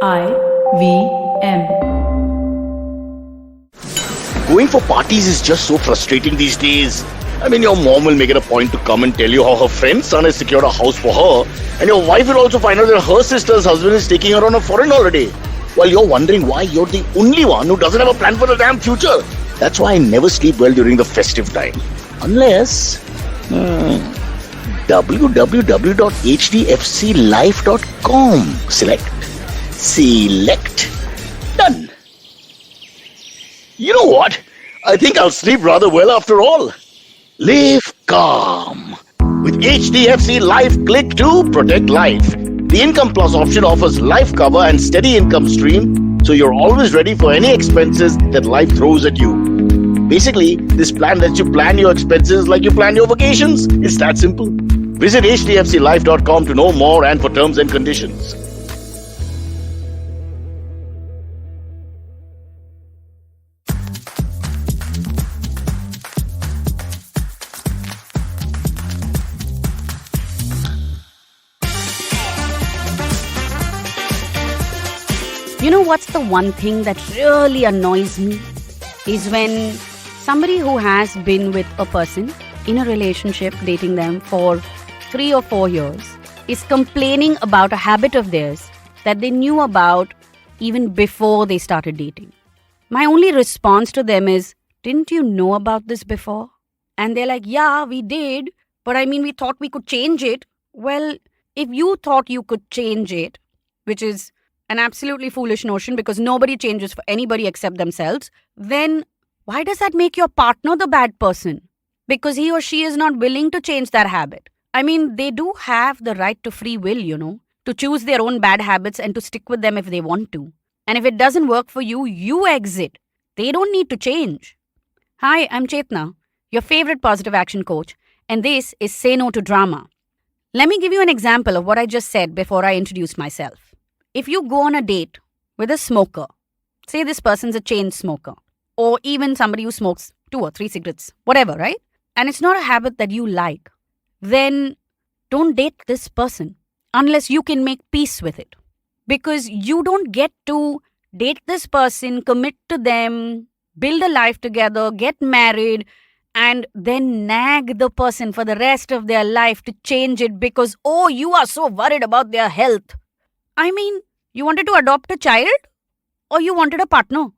IVM. Going for parties is just so frustrating these days. I mean, your mom will make it a point to come and tell you how her friend's son has secured a house for her, and your wife will also find out that her sister's husband is taking her on a foreign holiday. While you're wondering why you're the only one who doesn't have a plan for the damn future. That's why I never sleep well during the festive time. Unless www.hdfclife.com. Select. Done. You know what? I think I'll sleep rather well after all. Live calm. With HDFC Life, click to protect life. The Income Plus option offers life cover and steady income stream, so you're always ready for any expenses that life throws at you. Basically, this plan lets you plan your expenses like you plan your vacations. It's that simple. Visit hdfclife.com to know more and for terms and conditions. You know what's the one thing that really annoys me? Is when somebody who has been with a person in a relationship, dating them for 3 or 4 years, is complaining about a habit of theirs that they knew about even before they started dating. My only response to them is, didn't you know about this before? And they're like, yeah, we did, but we thought we could change it. Well, if you thought you could change it, which is an absolutely foolish notion because nobody changes for anybody except themselves, then why does that make your partner the bad person? Because he or she is not willing to change that habit. They do have the right to free will, to choose their own bad habits and to stick with them if they want to. And if it doesn't work for you, you exit. They don't need to change. Hi, I'm Chetna, your favorite positive action coach, and this is Say No to Drama. Let me give you an example of what I just said before I introduced myself. If you go on a date with a smoker, say this person's a chain smoker, or even somebody who smokes 2 or 3 cigarettes, whatever, right? And it's not a habit that you like, then don't date this person unless you can make peace with it. Because you don't get to date this person, commit to them, build a life together, get married, and then nag the person for the rest of their life to change it because, oh, you are so worried about their health. You wanted to adopt a child or you wanted a partner?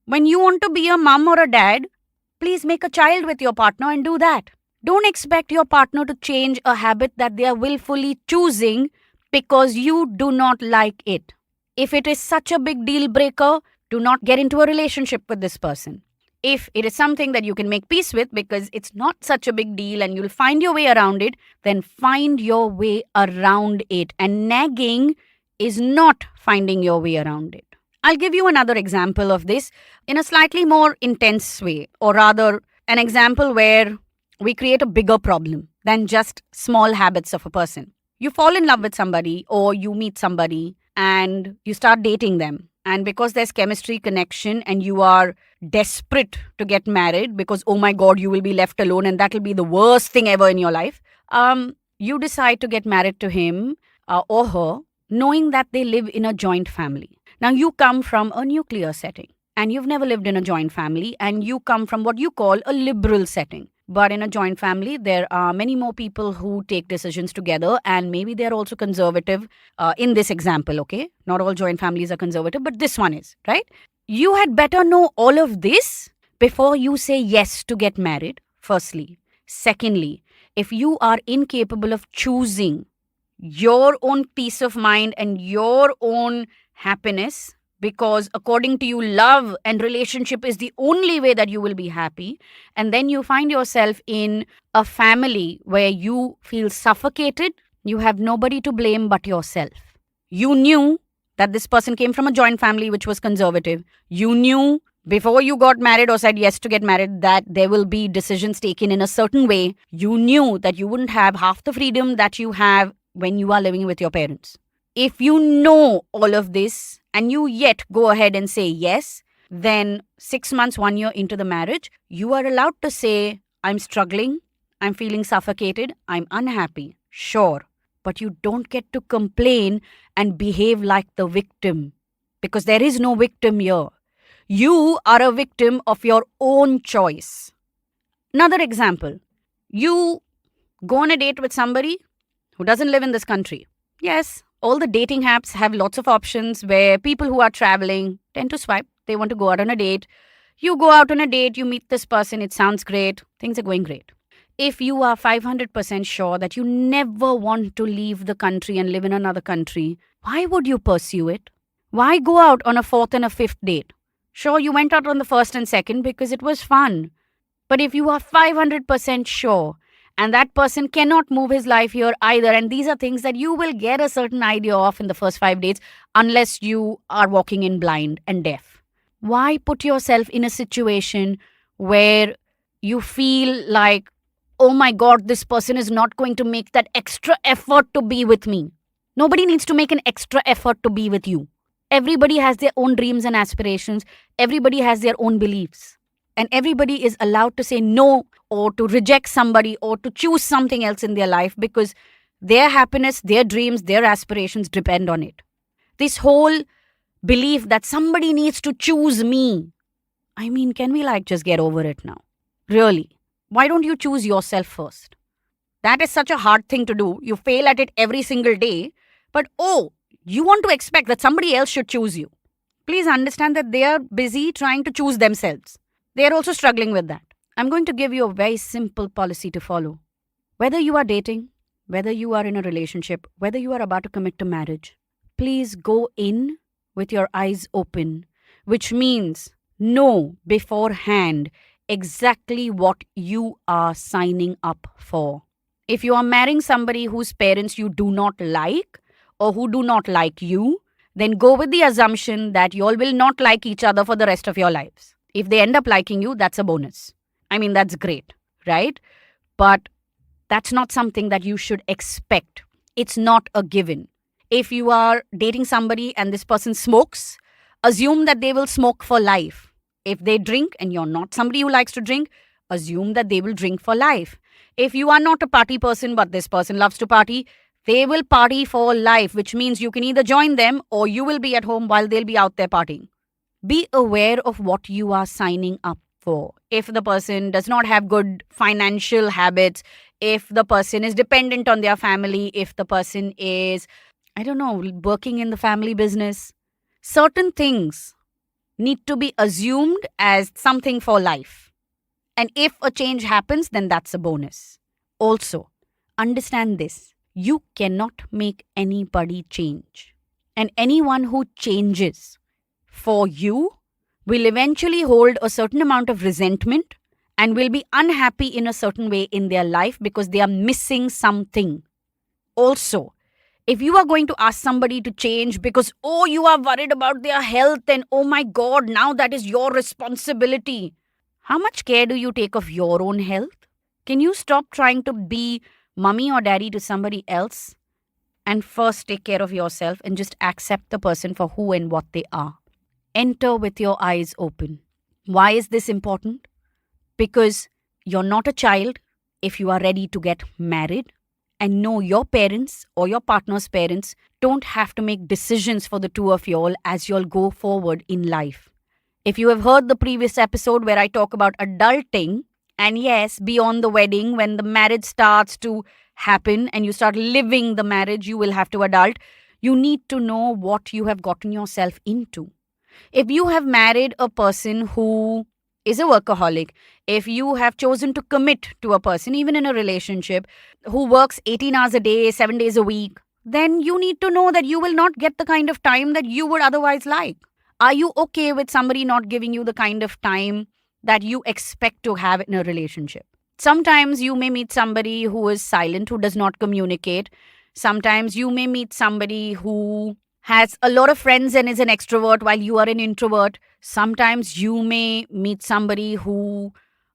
When you want to be a mom or a dad, please make a child with your partner and do that. Don't expect your partner to change a habit that they are willfully choosing because you do not like it. If it is such a big deal breaker, do not get into a relationship with this person. If it is something that you can make peace with because it's not such a big deal and you'll find your way around it, then find your way around it. And nagging is not finding your way around it. I'll give you another example of this in a slightly more intense way, or rather an example where we create a bigger problem than just small habits of a person. You fall in love with somebody or you meet somebody and you start dating them. And because there's chemistry, connection, and you are desperate to get married because, oh my God, you will be left alone and that'll be the worst thing ever in your life, you decide to get married to him or her, knowing that they live in a joint family. Now, you come from a nuclear setting and you've never lived in a joint family, and you come from what you call a liberal setting. But in a joint family, there are many more people who take decisions together, and maybe they're also conservative in this example, okay? Not all joint families are conservative, but this one is, right? You had better know all of this before you say yes to get married, firstly. Secondly, if you are incapable of choosing your own peace of mind and your own happiness, because according to you, love and relationship is the only way that you will be happy, and then you find yourself in a family where you feel suffocated, you have nobody to blame but yourself. You knew that this person came from a joint family which was conservative. You knew before you got married or said yes to get married that there will be decisions taken in a certain way. You knew that you wouldn't have half the freedom that you have when you are living with your parents. If you know all of this and you yet go ahead and say yes, then 6 months, 1 year into the marriage, you are allowed to say, I'm struggling, I'm feeling suffocated, I'm unhappy. Sure, but you don't get to complain and behave like the victim, because there is no victim here. You are a victim of your own choice. Another example, you go on a date with somebody who doesn't live in this country. Yes, all the dating apps have lots of options where people who are traveling tend to swipe. They want to go out on a date. You go out on a date, you meet this person, it sounds great, things are going great. If you are 500% sure that you never want to leave the country and live in another country, why would you pursue it? Why go out on a fourth and a fifth date? Sure, you went out on the first and second because it was fun. But if you are 500% sure and that person cannot move his life here either, and these are things that you will get a certain idea of in the first 5 days unless you are walking in blind and deaf. Why put yourself in a situation where you feel like, oh my God, this person is not going to make that extra effort to be with me? Nobody needs to make an extra effort to be with you. Everybody has their own dreams and aspirations. Everybody has their own beliefs. And everybody is allowed to say no or to reject somebody or to choose something else in their life because their happiness, their dreams, their aspirations depend on it. This whole belief that somebody needs to choose me. I mean, can we just get over it now? Really? Why don't you choose yourself first? That is such a hard thing to do. You fail at it every single day. But you want to expect that somebody else should choose you. Please understand that they are busy trying to choose themselves. They are also struggling with that. I'm going to give you a very simple policy to follow. Whether you are dating, whether you are in a relationship, whether you are about to commit to marriage, please go in with your eyes open, which means know beforehand exactly what you are signing up for. If you are marrying somebody whose parents you do not like or who do not like you, then go with the assumption that you all will not like each other for the rest of your lives. If they end up liking you, that's a bonus. I mean, that's great, right? But that's not something that you should expect. It's not a given. If you are dating somebody and this person smokes, assume that they will smoke for life. If they drink and you're not somebody who likes to drink, assume that they will drink for life. If you are not a party person but this person loves to party, they will party for life, which means you can either join them or you will be at home while they'll be out there partying. Be aware of what you are signing up for. If the person does not have good financial habits, if the person is dependent on their family, if the person is, working in the family business, certain things need to be assumed as something for life. And if a change happens, then that's a bonus. Also, understand this. You cannot make anybody change. And anyone who changes for you will eventually hold a certain amount of resentment and will be unhappy in a certain way in their life because they are missing something. Also, if you are going to ask somebody to change because, you are worried about their health and oh my God, now that is your responsibility. How much care do you take of your own health? Can you stop trying to be mummy or daddy to somebody else and first take care of yourself and just accept the person for who and what they are? Enter with your eyes open. Why is this important? Because you're not a child if you are ready to get married. And no, your parents or your partner's parents don't have to make decisions for the two of you all as you'll go forward in life. If you have heard the previous episode where I talk about adulting, and yes, beyond the wedding, when the marriage starts to happen and you start living the marriage, you will have to adult. You need to know what you have gotten yourself into. If you have married a person who is a workaholic, if you have chosen to commit to a person, even in a relationship, who works 18 hours a day, 7 days a week, then you need to know that you will not get the kind of time that you would otherwise like. Are you okay with somebody not giving you the kind of time that you expect to have in a relationship? Sometimes you may meet somebody who is silent, who does not communicate. Sometimes you may meet somebody who has a lot of friends and is an extrovert while you are an introvert. Sometimes you may meet somebody who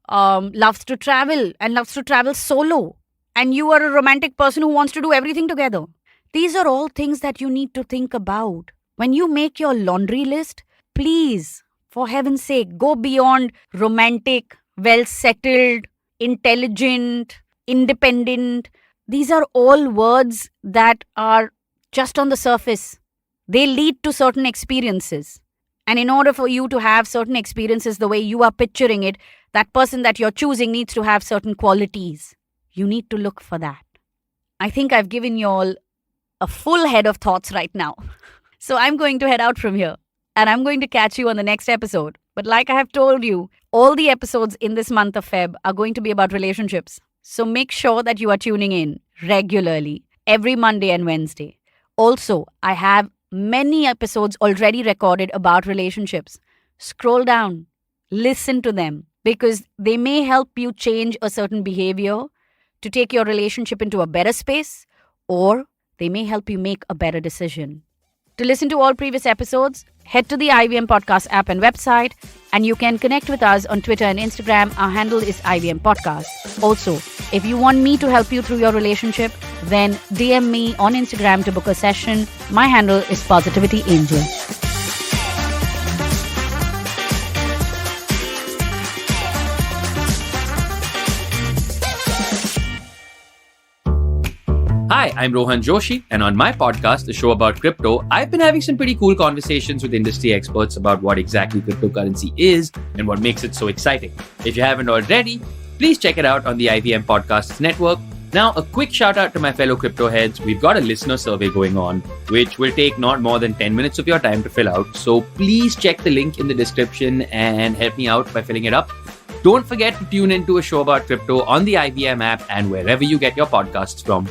loves to travel and loves to travel solo. And you are a romantic person who wants to do everything together. These are all things that you need to think about. When you make your laundry list, please, for heaven's sake, go beyond romantic, well-settled, intelligent, independent. These are all words that are just on the surface. They lead to certain experiences. And in order for you to have certain experiences the way you are picturing it, that person that you're choosing needs to have certain qualities. You need to look for that. I think I've given you all a full head of thoughts right now. So I'm going to head out from here and I'm going to catch you on the next episode. But like I have told you, all the episodes in this month of Feb are going to be about relationships. So make sure that you are tuning in regularly every Monday and Wednesday. Also, I have many episodes already recorded about relationships. Scroll down, listen to them because they may help you change a certain behavior to take your relationship into a better space, or they may help you make a better decision. To listen to all previous episodes, head to the IVM Podcast app and website, and you can connect with us on Twitter and Instagram. Our handle is IVM Podcast. Also, if you want me to help you through your relationship, then DM me on Instagram to book a session. My handle is Positivity Angel. Hi, I'm Rohan Joshi, and on my podcast, the show about crypto, I've been having some pretty cool conversations with industry experts about what exactly cryptocurrency is and what makes it so exciting. If you haven't already, please check it out on the IVM Podcasts Network. Now, a quick shout out to my fellow crypto heads. We've got a listener survey going on, which will take not more than 10 minutes of your time to fill out. So please check the link in the description and help me out by filling it up. Don't forget to tune into a show about crypto on the IVM app and wherever you get your podcasts from.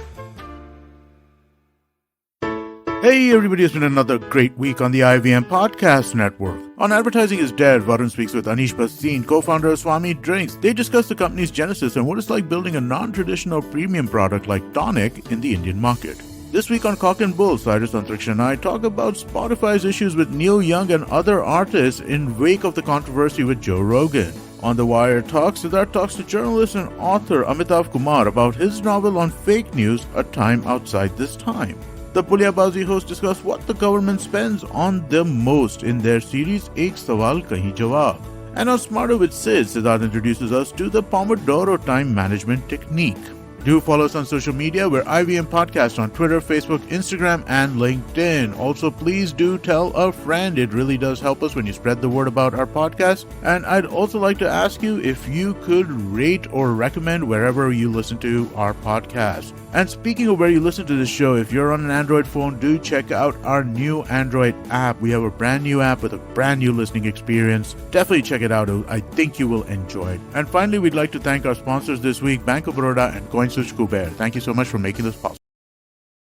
Hey everybody, it's been another great week on the IVM Podcast Network. On Advertising is Dead, Varun speaks with Anish Bastine, co-founder of Swami Drinks. They discuss the company's genesis and what it's like building a non-traditional premium product like tonic in the Indian market. This week on Cock and Bull, Cyrus Antriksha and I talk about Spotify's issues with Neil Young and other artists in wake of the controversy with Joe Rogan. On The Wire Talks, Siddharth talks to journalist and author Amitav Kumar about his novel on fake news, A Time Outside This Time. The Pulyabazi hosts discuss what the government spends on the most in their series Ek Sawal Kahin Jawab. And on Smarter with Sid, Siddharth introduces us to the Pomodoro time management technique. Do follow us on social media. We're IVM Podcast on Twitter, Facebook, Instagram, and LinkedIn. Also, please do tell a friend. It really does help us when you spread the word about our podcast. And I'd also like to ask you if you could rate or recommend wherever you listen to our podcast. And speaking of where you listen to this show, if you're on an Android phone, do check out our new Android app. We have a brand new app with a brand new listening experience. Definitely check it out. I think you will enjoy it. And finally, we'd like to thank our sponsors this week, Bank of Baroda and CoinSwitch Kuber. Thank you so much for making this possible.